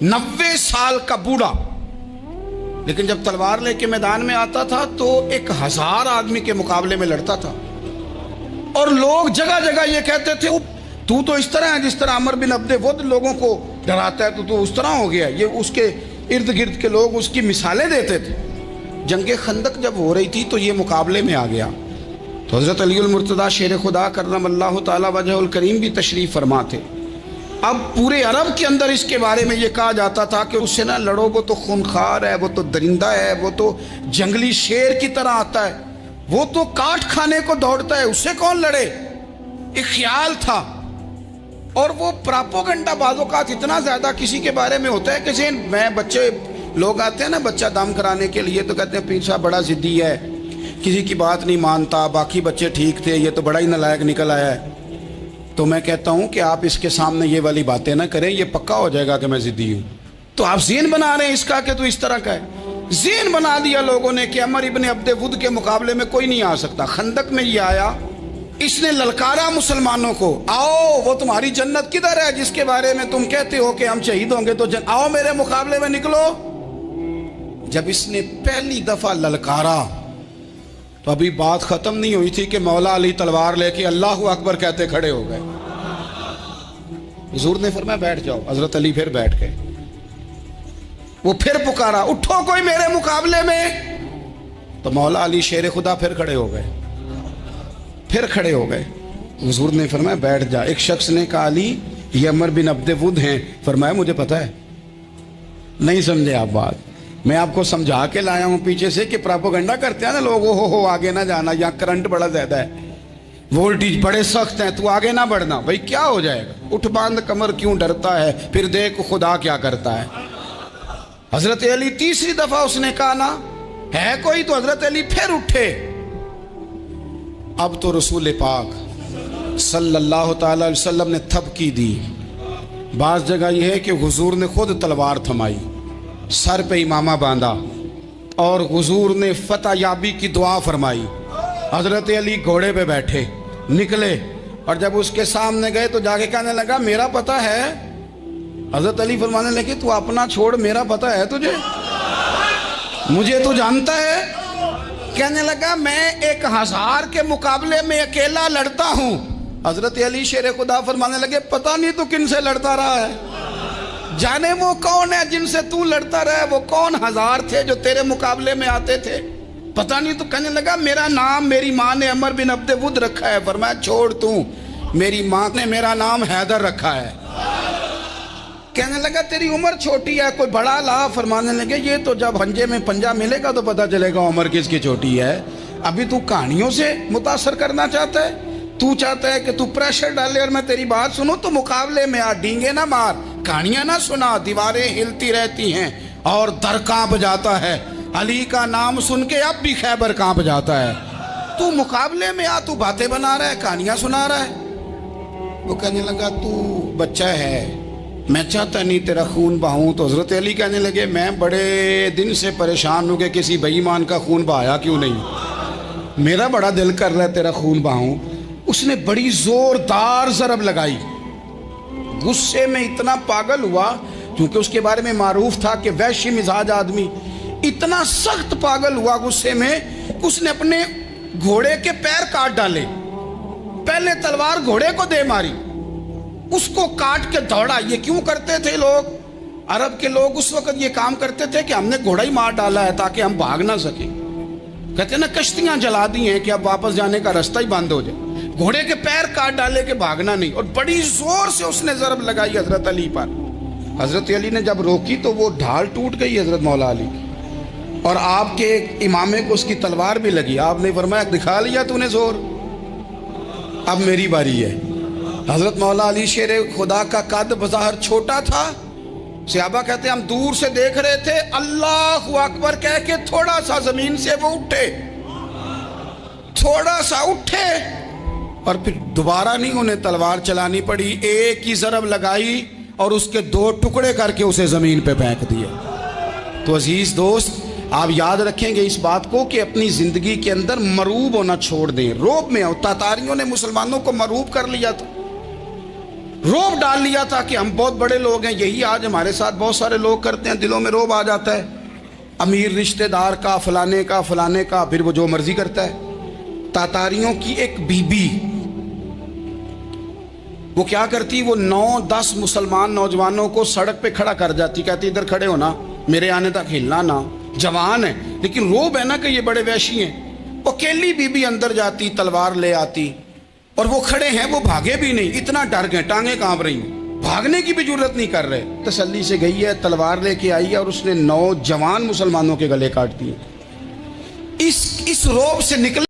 90 साल का बूढ़ा, लेकिन जब तलवार लेके मैदान में आता था तो 1000 आदमी के मुकाबले में लड़ता था। और लोग जगह जगह ये कहते थे तू तो इस तरह है जिस तरह अमर बिन अब्दे वुद लोगों को डराता है, तो उस तरह हो गया। ये उसके इर्द गिर्द के लोग उसकी मिसालें देते थे। जंगे खंदक जब हो रही थी तो ये मुकाबले में आ गया, तो हज़रत अली मुर्तज़ा शेर खुदा करमल्लाहु ताला वजहुल करीम भी तशरीफ़ फरमा थे। अब पूरे अरब के अंदर इसके बारे में ये कहा जाता था कि उससे ना लड़ो, वो तो खूनखार है, वो तो दरिंदा है, वो तो जंगली शेर की तरह आता है, वो तो काट खाने को दौड़ता है, उससे कौन लड़े। एक ख्याल था। और वो प्रोपेगेंडा बाज़ों का इतना ज़्यादा किसी के बारे में होता है कि मैं बच्चे लोग आते हैं ना बच्चा दम कराने के लिए, तो कहते हैं पीर साहब बड़ा ज़िद्दी है, किसी की बात नहीं मानता, बाकी बच्चे ठीक थे, ये तो बड़ा ही नालायक निकल आया है। तो मैं कहता हूं कि आप इसके सामने ये वाली बातें ना करें, ये पक्का हो जाएगा कि मैं ज़िद्दी हूं। तो आप ज़हन बना रहे हैं इसका कि तो इस तरह का है। ज़हन बना दिया लोगों ने कि अमर इब्न अब्दे वुद के मुकाबले में कोई नहीं आ सकता। खंदक में ये आया, इसने ललकारा मुसलमानों को, आओ वो तुम्हारी जन्नत किधर है जिसके बारे में तुम कहते हो कि हम शहीद होंगे, तो आओ मेरे मुकाबले में निकलो। जब इसने पहली दफा ललकारा तो अभी बात खत्म नहीं हुई थी कि मौला अली तलवार लेके अल्लाहु अकबर कहते खड़े हो गए। हुजूर ने फरमाया बैठ जाओ। हजरत अली फिर बैठ गए। वो फिर पुकारा, उठो कोई मेरे मुकाबले में। तो मौला अली शेर खुदा फिर खड़े हो गए, फिर खड़े हो गए। हुजूर ने फरमाया बैठ जा। एक शख्स ने कहा अली ये अमर बिन अब्दे वुद हैं। फरमाया मुझे पता है। नहीं समझे आप बात, मैं आपको समझा के लाया हूं पीछे से कि प्रोपेगेंडा करते हैं ना लोग, हो आगे ना जाना, यहाँ करंट बड़ा ज्यादा है, वोल्टेज बड़े सख्त हैं, तू आगे ना बढ़ना। भाई क्या हो जाएगा, उठ बांध कमर क्यों डरता है, फिर देख खुदा क्या करता है। हजरत अली तीसरी दफा उसने कहा ना है कोई, तो हजरत अली फिर उठे। अब तो रसूल पाक सल्लल्लाहु ताला अलैहि वसल्लम ने थपकी दी। बाज़ जगह यह है कि हुजूर ने खुद तलवार थमाई, सर पे इमामा बांधा और हुजूर ने फतह याबी की दुआ फरमाई। हजरत अली घोड़े पे बैठे निकले और जब उसके सामने गए तो जाके कहने लगा मेरा पता है। हजरत अली फरमाने लगे तू अपना छोड़, मेरा पता है तुझे, मुझे तू जानता है। कहने लगा मैं 1000 के मुकाबले में अकेला लड़ता हूं। हजरत अली शेर खुदा फरमाने लगे पता नहीं तू किन से लड़ता रहा है, जाने वो कौन है जिनसे तू लड़ता रहा है, वो कौन 1000 थे जो तेरे मुकाबले में आते थे, पता नहीं। तो कहने लगा मेरा नाम मेरी माँ ने अमर बिन अब्दे वुद रखा है। फरमाया छोड़ तू, मेरी माँ ने मेरा नाम हैदर रखा है। कहने लगा तेरी उम्र छोटी है, कोई बड़ा ला। फरमाने लगे ये तो जब पंजे में पंजा मिलेगा तो पता चलेगा उम्र किसकी छोटी है। अभी तू कहानियों से मुतासर करना चाहता है, तू चाहता है कि तू प्रेशर डाले और मैं तेरी बात सुनूं, तो मुकाबले में आ, डींगे ना मार, कहानियां ना सुना, दीवारें हिलती रहती हैं और दर कांप जाता है। अली का नाम सुन के अब भी खैबर कांप जाता है। तू मुकाबले में आ, तू बातें बना रहा है, कहानियां सुना रहा है। वो कहने लगा तू बच्चा है, मैं चाहता नहीं तेरा खून बहाऊं। तो हजरत अली कहने लगे मैं बड़े दिन से परेशान हूं कि किसी बेईमान का खून बहाया क्यों नहीं, मेरा बड़ा दिल कर रहा है तेरा खून बहाऊं। उसने बड़ी जोरदार ज़रब लगाई, गुस्से में इतना पागल हुआ, क्योंकि उसके बारे में मारूफ था कि वैश्य मिजाज आदमी, इतना सख्त पागल हुआ गुस्से में, उसने अपने घोड़े के पैर काट डाले। पहले तलवार घोड़े को दे मारी, उसको काट के दौड़ा। ये क्यों करते थे लोग, अरब के लोग उस वक्त ये काम करते थे कि हमने घोड़ा ही मार डाला है ताकि हम भाग ना सके। कहते ना कश्तियां जला दी हैं कि अब वापस जाने का रास्ता ही बंद हो जाए। घोड़े के पैर काट डाले के भागना नहीं। और बड़ी जोर से उसने ज़रब लगाई हजरत अली पर। हजरत अली ने जब रोकी तो वो ढाल टूट गई हजरत मौला अली की, और आपके एक इमामे को उसकी तलवार भी लगी। आपने फरमाया दिखा लिया तूने जोर, अब मेरी बारी है। हजरत मौला अली शेर खुदा का कद बज़ाहिर छोटा था। सहाबा कहते हम दूर से देख रहे थे, अल्लाहु अकबर कह के थोड़ा सा जमीन से वो उठे, थोड़ा सा उठे और फिर दोबारा नहीं उन्हें तलवार चलानी पड़ी, एक ही ज़रब लगाई और उसके 2 टुकड़े करके उसे ज़मीन पे फेंक दिए। तो अजीज़ दोस्त आप याद रखेंगे इस बात को कि अपनी ज़िंदगी के अंदर मरूब होना छोड़ दें, रोब में हो। तातारियों ने मुसलमानों को मरूब कर लिया था। रोब डाल लिया था कि हम बहुत बड़े लोग हैं। यही आज हमारे साथ बहुत सारे लोग करते हैं, दिलों में रोब आ जाता है, अमीर रिश्तेदार का, फलाने का, फिर वो जो मर्जी करता है। तातारियों की एक बीबी, वो क्या करती, वो 9-10 मुसलमान नौजवानों को सड़क पे खड़ा कर जाती, कहती इधर खड़े हो ना, मेरे आने तक हिलना ना। जवान है लेकिन रोब है ना कि ये बड़े वैशी हैं। वो अकेली बीबी अंदर जाती, तलवार ले आती, और वो खड़े हैं, वो भागे भी नहीं, इतना डर गए, टांगे कांप रही, भागने की भी जरूरत नहीं कर रहे। तसल्ली से गई है, तलवार लेके आई है और उसने 9 जवान मुसलमानों के गले काट दिए। इस रोब से निकले